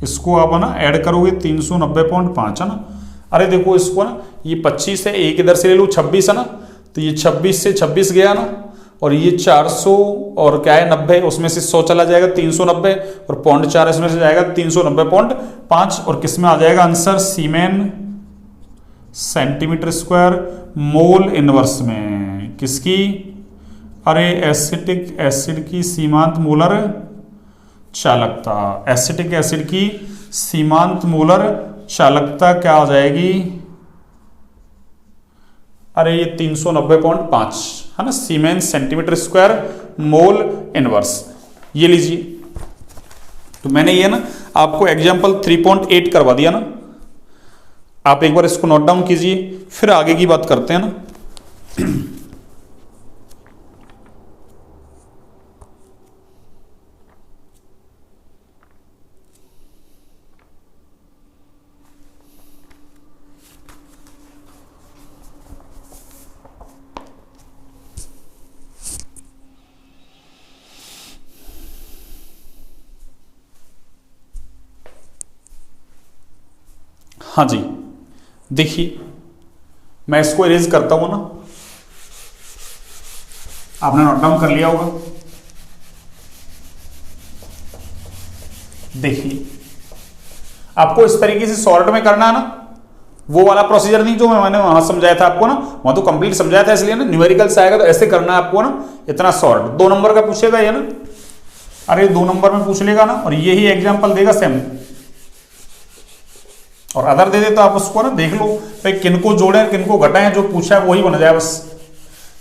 इसको आप है ना ऐड करोगे 390.5 है ना। अरे देखो इसको ना, ये 25 है, एक इधर से ले लो 26 है ना, तो ये 26 से 26 गया ना, और ये 400 और क्या है 90, उसमें से 100 चला जाएगा 390 और 0.4 इसमें से जाएगा 390.5 और किस में आ जाएगा आंसर, सीमेन सेंटीमीटर स्क्वायर मोल इनवर्स में किसकी, अरे एसिटिक एसिड की सीमांत मोलर चालकता, एसिटिक एसिड की सीमांत मोलर चालकता क्या हो जाएगी, अरे ये 390.5 है ना, siemens centimetre square mole inverse. ये लीजिए, तो मैंने ये ना आपको एग्जांपल 3.8 करवा दिया ना, आप एक बार इसको नोट डाउन कीजिए, फिर आगे की बात करते हैं ना। हाँ जी, देखिए मैं इसको इरेज करता हूं ना, आपने नोट डाउन कर लिया होगा। देखिए आपको इस तरीके से शॉर्ट में करना है ना, वो वाला प्रोसीजर नहीं जो मैंने वहां समझाया था आपको ना, वहां तो कंप्लीट समझाया था, इसलिए ना न्यूमेरिकल से आएगा तो ऐसे करना है आपको ना, इतना शॉर्ट। 2 नंबर का पूछेगा ये ना, अरे 2 नंबर में पूछ लेगा ना, और यही एग्जाम्पल देगा सेम, और अदर दे दे तो आप उसको ना देख लो भाई किनको जोड़े किनको घटाएं, जो पूछा है वही बन जाए, बस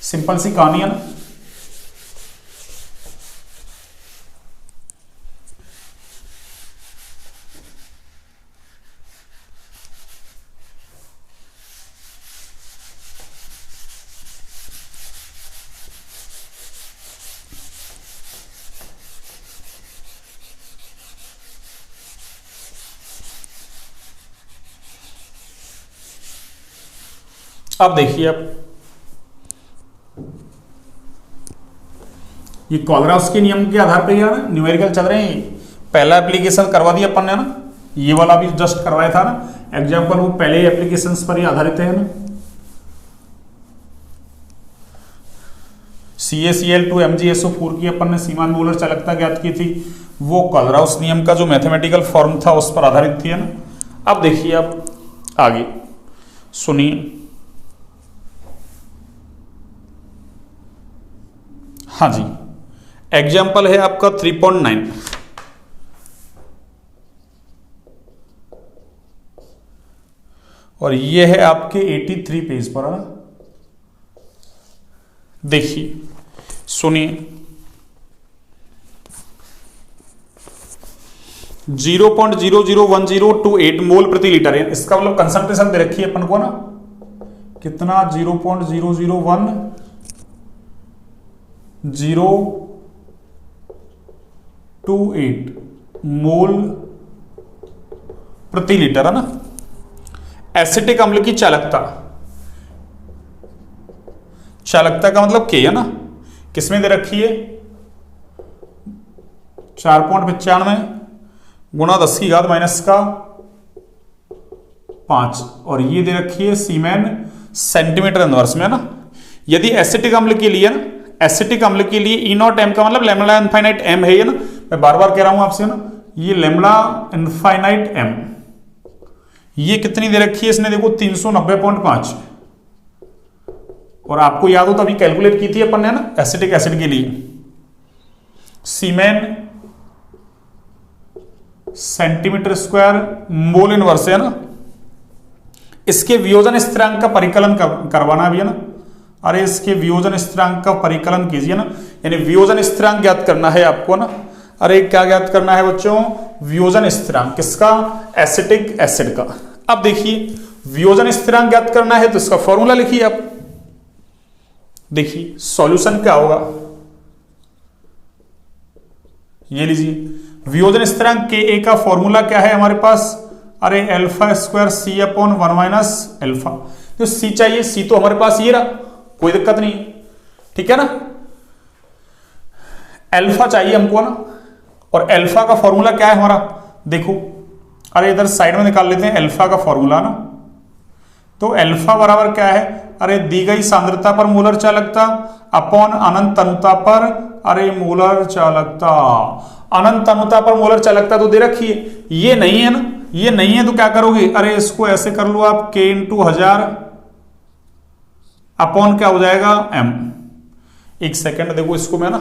सिंपल सी कहानी है ना। अब देखिए, अब ये कोलराउस्की नियम के आधार पर ना न्यूमेरिकल चल रहे हैं। पहला एप्लीकेशन करवा दिया अपन ने ना, ये वाला भी जस्ट करवाया था ना एग्जांपल, वो पहले एप्लीकेशंस पर ही आधारित है ना। CaCl2 MgSO4 की अपन ने सीमांत मोलर चालकता ज्ञात की थी, वो कोलराउस नियम का जो मैथमेटिकल फॉर्म था उस पर आधारित थी, है ना। अब देखिए, अब आगे सुनिए। हाँ जी, एग्जाम्पल है आपका 3.9, और ये है आपके 83 पेज पर, है ना। देखिए सुनिए, 0.001028 मोल प्रति लीटर है, इसका मतलब कंसंट्रेशन दे रखी है अपन को ना, कितना 0.00128 मोल प्रति लीटर, है ना। एसिटिक अम्ल की चालकता, चालकता का मतलब के है ना, किसमें दे रखी है 4.95 गुणा 10⁻⁵ और ये दे रखी है सीमेन सेंटीमीटर इनवर्स में, है ना। यदि एसिटिक अम्ल के लिए ना, एसिटिक अम्ल के लिए E0 m का मतलब लैम्डा इनफाइनाइट m है, ये ना, मैं बार बार कह रहा हूं आपसे ना, ये लैम्डा इनफाइनाइट m, ये कितनी दे रखी है इसने, देखो 390.5, और आपको याद हो तो अभी कैलकुलेट की थी अपन ने ना एसिटिक एसिड के लिए, सीमेन सेंटीमीटर स्क्वायर मोल इनवर्स है ना। इसके वियोजन स्थिरांक का परिकलन करवाना भी है ना, अरे इसके वियोजन स्थिरांक का परिकलन कीजिए ना, यानी वियोजन स्थिरांक ज्ञात करना है आपको ना। अरे क्या ज्ञात करना है बच्चों, वियोजन स्थिरांक, किसका, एसिटिक एसिड का। अब देखिए वियोजन स्थिरांक ज्ञात करना है तो इसका फॉर्मूला लिखिए आप, देखिए सॉल्यूशन क्या होगा, ये लीजिए, वियोजन स्थिरांक के ए का फॉर्मूला क्या है हमारे पास, अरे alpha square C upon 1 minus alpha, तो C चाहिए, C तो हमारे पास ये रहा, कोई दिक्कत नहीं, ठीक है ना। अल्फा चाहिए हमको ना, और अल्फा का फॉर्मूला क्या है हमारा, देखो, अरे इधर साइड में निकाल लेते हैं अल्फा का फॉर्मूला ना, तो अल्फा बराबर क्या है, अरे दी गई सांद्रता पर मोलर चालकता अपॉन अनंत तनुता पर, अरे मोलर चालकता, अनंत तनुता पर मोलर चालकता तो दे रखी है, ये नहीं है ना, ये नहीं है तो क्या करोगे, अरे इसको ऐसे कर लो आप, k इंटू 1000 अपॉन क्या हो जाएगा m। एक सेकेंड देखो, इसको मैं ना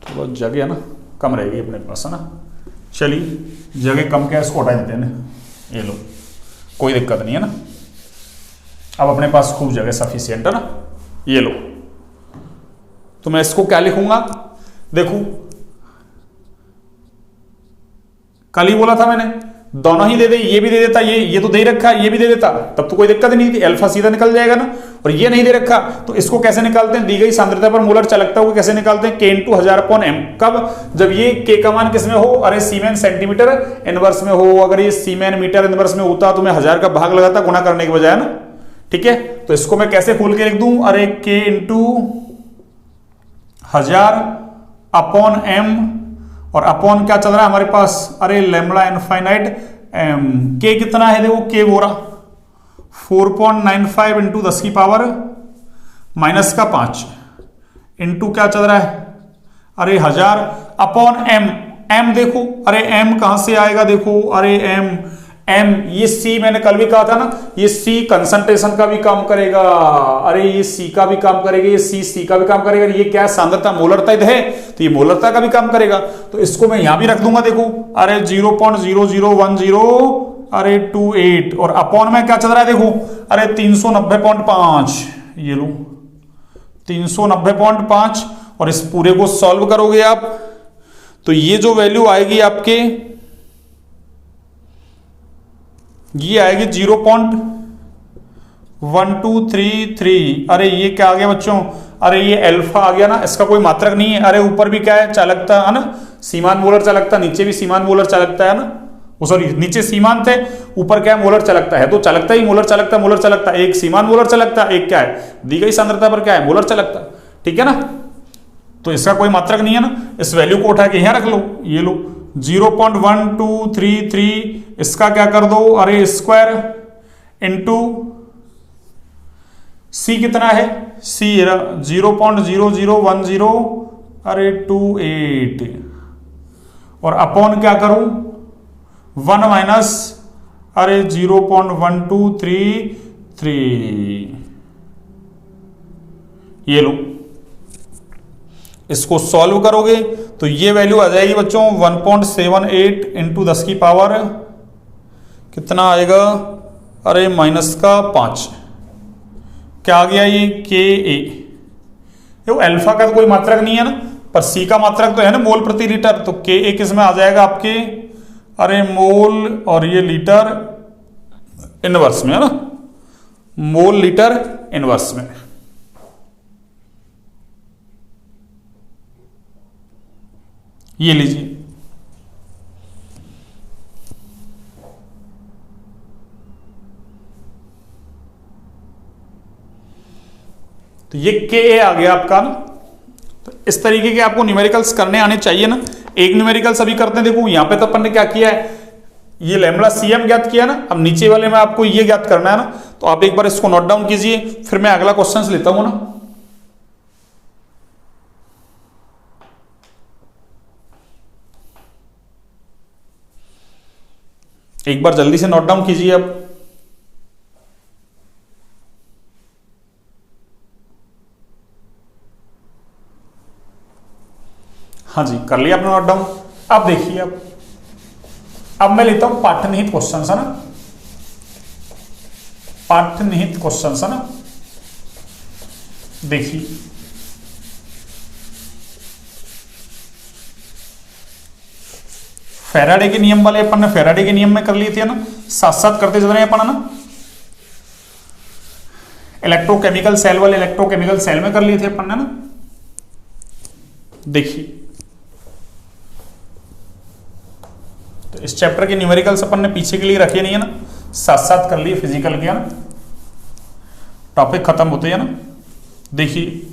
थोड़ा जगह है ना कम रहेगी अपने पास, है ना। चलिए जगह कम क्या है, इसको हटा देते हैं ना, ये लो, कोई दिक्कत नहीं है ना। अब अपने पास खूब जगह सफिशियंट है ना, ये लो। तो मैं इसको क्या लिखूंगा, देखो कल ही बोला था मैंने, दोनों ही दे दे, ये भी दे देता, ये तो दे ही रखा, ये भी दे देता, तब तो कोई दिक्कत नहीं थी, अल्फा सीधा निकल जाएगा ना। और ये नहीं दे रखा, तो इसको कैसे निकालते हैं, दी गई सांद्रता पर मोलर चालकता को कैसे निकालते हैं, k इंटू 1000 अपॉन m। कब, जब ये k का मान किसमें हो, अरे सीमेन सेंटीमीटर इनवर्स में हो। अगर ये सीमेन मीटर इनवर्स में होता तो मैं 1000 का भाग लगाता गुना करने के बजाय ना, ठीक है। तो इसको मैं कैसे खोल के लिख दूं, अरे k इंटू 1000 अपॉन m, और अपॉन क्या चल रहा है हमारे पास, अरे लैम्बडा इनफाइनाइट m। k कितना है देखो, k बोरा 4.95 इंटू 10 की पावर माइनस का 5 इंटू क्या चल रहा है, अरे 1000 अपॉन m। m देखो, अरे m कहां से आएगा, देखो अरे m ये c मैंने कल भी कहा था ना, ये c कंसंट्रेशन का भी काम करेगा, अरे ये c का भी काम करेगा, ये c का भी काम करेगा। ये क्या है, सांद्रता मोलरता है, तो ये मोलरता का भी काम करेगा। तो इसको मैं यहां भी रख दूंगा, देखो अरे 0.0010 अरे 28, और अपॉन में क्या चल रहा है देखो, अरे 390.5, ये लो 390.5। और इस पूरे को सॉल्व करोगे आप, तो ये जो वैल्यू आएगी आपके, ये आएगी 0.1233। अरे ये क्या आ गया बच्चों, अरे ये अल्फा आ गया ना, इसका कोई मात्रक नहीं है। अरे ऊपर भी क्या है, चालकता है ना, सीमान मोलर चालकता, नीचे भी सीमान मोलर चालकता है ना, सॉरी नीचे सीमान थे, ऊपर क्या है मोलर चालकता है। तो चालकता ही मोलर चालकता, मोलर चालकता, एक सीमान मोलर चालकता, एक क्या है दी गई सांद्रता पर क्या है मोलर चालकता, ठीक है ना। तो इसका कोई मात्रक नहीं है ना, इस वैल्यू को उठा के यहां रख लो, ये लो 0.1233, इसका क्या कर दो, अरे स्क्वायर इंटू c कितना है, c 0.0010 अरे 28, और अपॉन क्या करूं 1 माइनस अरे 0.1233, ये लो। इसको सॉल्व करोगे तो ये वैल्यू आ जाएगी बच्चों 1.78 इंटू 10 की पावर कितना आएगा, अरे माइनस का 5। क्या आ गया ये के ए। देखो अल्फा का तो कोई मात्रक नहीं है ना, पर सी का मात्रक तो है ना मोल प्रति लीटर। तो के ए किस में आ जाएगा आपके, अरे मोल और ये लीटर इनवर्स में है ना, मोल लीटर इनवर्स में। ये लीजिए, तो ये के ए आ गया आपका ना। तो इस तरीके के आपको न्यूमेरिकल्स करने आने चाहिए ना। एक न्यूमेरिकल सभी करते हैं, देखो यहां पे तो अपन ने क्या किया है, ये लैम्बडा सीएम ज्ञात किया ना। अब नीचे वाले में आपको ये ज्ञात करना है ना, तो आप एक बार इसको नोट डाउन कीजिए, फिर मैं अगला क्वेश्चन लेता हूं ना। एक बार जल्दी से नोट डाउन कीजिए अब। हाँ जी, कर लिया आपने नोट डाउन। अब देखिए, अब मैं लेता हूं पाठ्यनिहित क्वेश्चन है ना, पाठ्यनिहित क्वेश्चन है ना। देखिए फैराडे के नियम वाले अपन ने फैराडे के नियम में कर लिए थे ना, साथ साथ करते चल रहे हैं अपन ना। इलेक्ट्रोकेमिकल सेल वाले इलेक्ट्रोकेमिकल सेल में कर लिए थे अपन ने ना। देखिए तो इस चैप्टर के न्यूमेरिकल्स अपन ने पीछे के लिए रखे नहीं है ना, साथ साथ कर लिए फिजिकल के, है ना। टॉपिक खत्म होते हैं ना। देखिए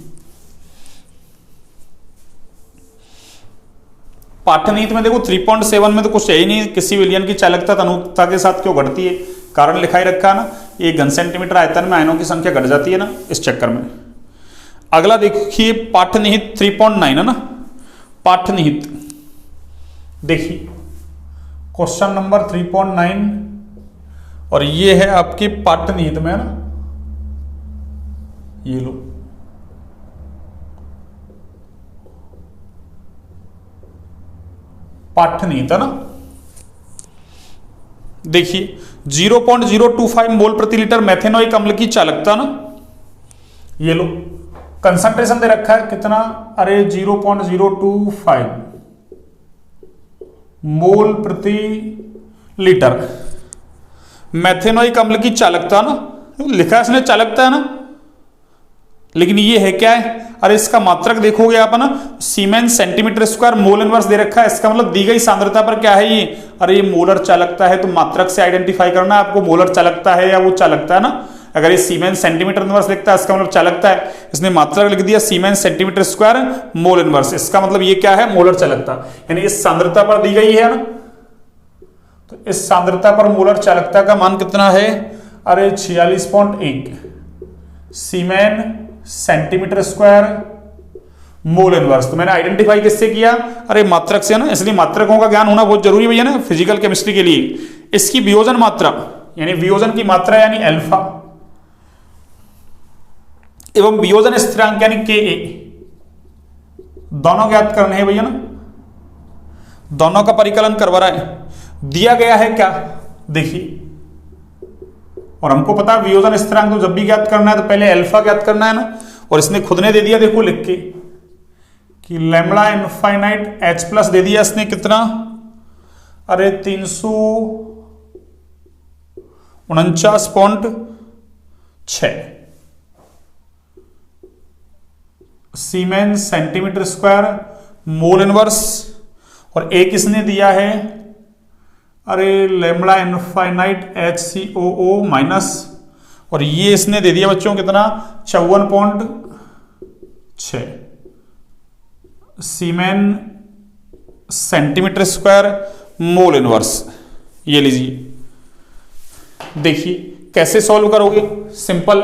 पाठ्यनीति में देखो 3.7 में तो कुछ है ही नहीं, किसी विलयन की चालकता तनुता के साथ क्यों घटती है, कारण लिखा ही रखा है ना। ये घन सेंटीमीटर आयतन में आयनों की संख्या घट जाती है ना इस चक्कर में। अगला देखिए पाठ्यनिहित 3.9 है ना। पाठ्यनिहित देखिए क्वेश्चन नंबर 3.9 और ये है आपके पाठनीत में ना, ये लो पाठनीत है ना। देखिए 0.025 मोल प्रति लीटर मेथेनॉइक अम्ल की चालकता ना, ये लो कंसंट्रेशन दे रखा है कितना, अरे 0.025 मोल प्रति लीटर मेथेनॉइक अम्ल की चालकता ना, लिखा है इसने चालकता है ना, लेकिन ये है क्या है, अरे इसका मात्रक देखोगे आप ना, siemens centimetre square mole inverse दे रखा है, इसका मतलब दी गई सांद्रता पर क्या है ये, अरे ये मोलर चालकता है, तो मात्रक से आइडेंटिफाई करना है आपको मोलर चालकता है या वो चालकता है ना। अगर ये सीमेंस सेंटीमीटर इनवर्स लिखता है इसका मतलब चालकता है, इसने मात्रक लिख दिया siemens centimetre square mole inverse, इसका मतलब ये क्या है, मोलर चालकता, यानी इस सांद्रता पर दी गई है ना, तो इस सांद्रता पर मोलर चालकता का मान कितना है, अरे 46.1 सीमेन सेंटीमीटर स्क्वायर मोल इनवर्स। तो मैंने आइडेंटिफाई किससे किया, अरे मात्रक से ना, इसलिए मात्रकों का ज्ञान होना बहुत जरूरी भैया ना फिजिकल केमिस्ट्री के लिए। इसकी वियोजन मात्रा यानी वियोजन की मात्रा यानी अल्फा एवं वियोजन स्थिरांक यानी के दोनों ज्ञात करने हैं भैया ना, दोनों का परिकलन करवा रहा है। दिया गया है क्या, देखिए, और हमको पता है वियोजन स्थिरांक तो जब भी ज्ञात करना है तो पहले अल्फा ज्ञात करना है ना, और इसने खुद ने दे दिया देखो लिख के कि लैम्बडा इनफाइनाइट H प्लस दे दिया इसने कितना, अरे 349.6 siemens centimetre square mole inverse, और एक इसने दिया है अरे लैम्बडा इनफाइनाइट HCOO माइनस, और ये इसने दे दिया बच्चों कितना 54.6 सीमेन सेंटीमीटर स्क्वायर मोल इनवर्स। ये लीजिए, देखिए कैसे सॉल्व करोगे, सिंपल,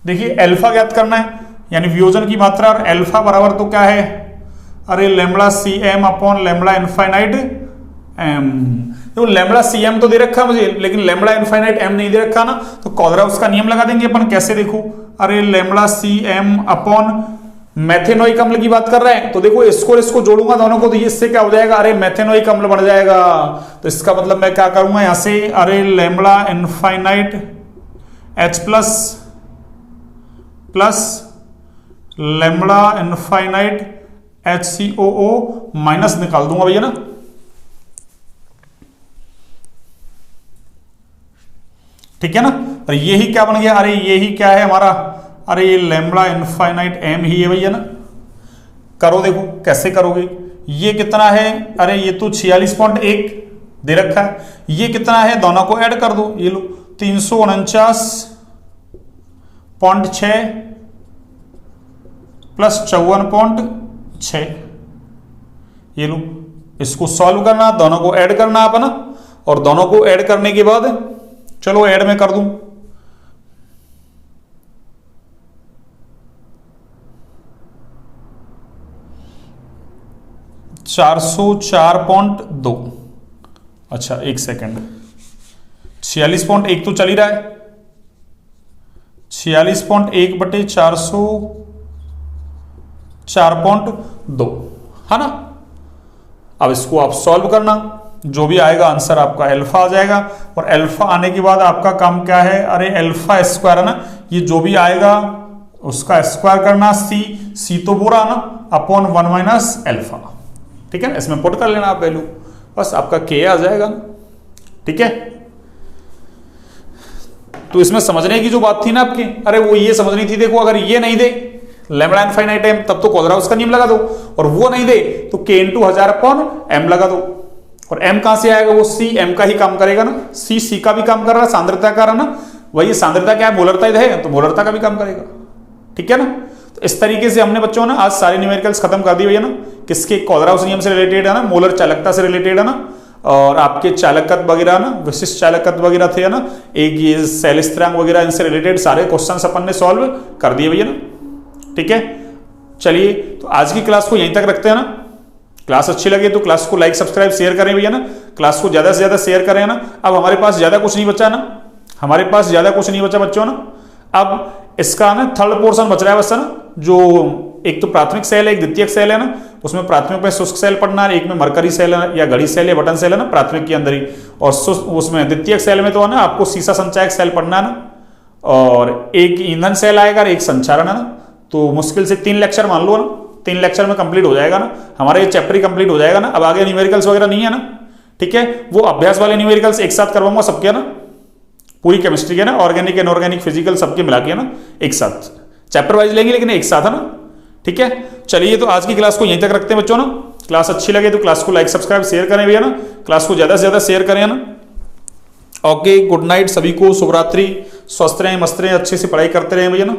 देखिए अल्फा ज्ञात करना है यानी वियोजन की मात्रा, और अल्फा बराबर तो क्या है, अरे lambda CM upon lambda infinite M। तो लैम्बडा CM तो दे रखा मुझे, लेकिन लैम्बडा इनफाइनाइट M नहीं दे रखा ना, तो कोलराउस का नियम लगा देंगे अपन, कैसे देखो, अरे लैम्बडा CM अपॉन मेथेनोइक अम्ल की बात कर रहे हैं, तो देखो इसको इसको जोड़ूंगा दोनों को, तो इससे क्या हो जाएगा, अरे मेथेनोइक अम्ल बन जाएगा। तो इसका मतलब मैं क्या करूंगा यहां से, अरे lambda infinite H plus plus lambda infinite HCOO minus निकाल दूंगा भैया ना, ठीक है ना। और ये ही क्या बन गया, अरे ये ही क्या है हमारा, अरे ये लैम्बडा इनफाइनाइट M ही है भैया ना। करो देखो कैसे करोगे, ये कितना है, अरे ये तो 46.1 दे रखा है, ये कितना है, दोनों को ऐड कर दो, ये लो 349.6 प्लस 54.6, ये लो, इसको सॉल्व करना, दोनों को ऐड करना अपना, और दोनों को ऐड करने के बाद चलो ऐड में कर दूं, $404.2, अच्छा एक सेकेंड, 46.1 तो चल ही रहा है, 46.1 बटे 404.2 है ना। अब इसको आप सॉल्व करना, जो भी आएगा आंसर आपका अल्फा आ जाएगा, और अल्फा आने के बाद आपका काम क्या है, अरे अल्फा स्क्वायर है ना, ये जो भी आएगा उसका स्क्वायर करना, सी तो पूरा ना अपॉन 1 माइनस अल्फा, ठीक है, इसमें पुट कर लेना आप वैल्यू, बस आपका के आ जाएगा, ठीक है। तो इसमें समझने की जो बात थी ना आपकी, अरे वो ये समझनी थी, देखो अगर ये नहीं दे लैम्बडा इनफाइनाइट M तब तो कोलराउस का नियम लगा दो, और वो नहीं दे तो K × 1000 अपॉन M लगा दो, और M कहां से आएगा, वो C M का ही काम करेगा ना, C का भी काम कर रहा है, सांद्रता का रहा ना, वही सांद्रता क्या है, मोलरता है, तो मोलरता का भी काम करेगा, ठीक है ना। तो इस तरीके से हमने बच्चों ना आज सारे न्यूमेरिकल्स खत्म कर दिए भैया ना, किसके, कोलराउस नियम से रिलेटेड है ना, मोलर चालकता से रिलेटेड है ना, और आपके चालकत्व वगैरह ना, विशिष्ट चालकत्व वगैरह थे ना, एक ये सेल स्थिरांक वगैरह, इनसे रिलेटेड सारे क्वेश्चंस अपन ने सॉल्व कर दिए भैया ना, ठीक है। चलिए तो आज की क्लास को यहीं तक रखते हैं ना, क्लास अच्छी लगे तो क्लास को लाइक सब्सक्राइब शेयर करें भैया ना, क्लास को ज्यादा से ज्यादा शेयर करें ना। अब हमारे पास ज्यादा कुछ नहीं बचा ना, हमारे पास ज्यादा कुछ नहीं बचा बच्चों ना। अब इसका ना थर्ड पोर्शन बच रहा है बस ना, जो एक तो प्राथमिक सेल है, एक द्वितीयक सेल है ना, उसमें प्राथमिक में शुष्क सेल पढ़ना है, एक में मरकरी सेल है या घड़ी सेल या बटन सेल है ना प्राथमिक के अंदर ही, और उसमें द्वितीयक सेल में तो है ना आपको सीसा संचायक सेल पढ़ना है ना, और एक ईंधन सेल आएगा, एक संचारण है ना। तो मुश्किल से 3 लेक्चर मान लो ना, 3 लेक्चर में कंप्लीट हो जाएगा ना हमारा ये चैप्टर ही कंप्लीट हो जाएगा ना। अब आगे न्यूमेरिकल्स वगैरह नहीं है ना, ठीक है, वो अभ्यास वाले न्यूमेरिकल्स एक साथ करवाऊंगा सबके ना, पूरी केमिस्ट्री के ना, ऑर्गेनिक इनऑर्गेनिक फिजिकल सबके मिला के ना एक साथ चैप्टर वाइज लेंगे, लेकिन एक साथ है ना, ठीक है। चलिए तो आज की क्लास को यहीं तक रखते हैं बच्चों ना। क्लास अच्छी लगे तो क्लास को लाइक सब्सक्राइब शेयर करें भैया ना, क्लास को ज्यादा से ज्यादा शेयर करें ना। ओके, गुड नाइट सभी को, शुभ रात्रि, स्वस्थ रहें, मस्त रहें, अच्छे से पढ़ाई करते रहें भैया ना।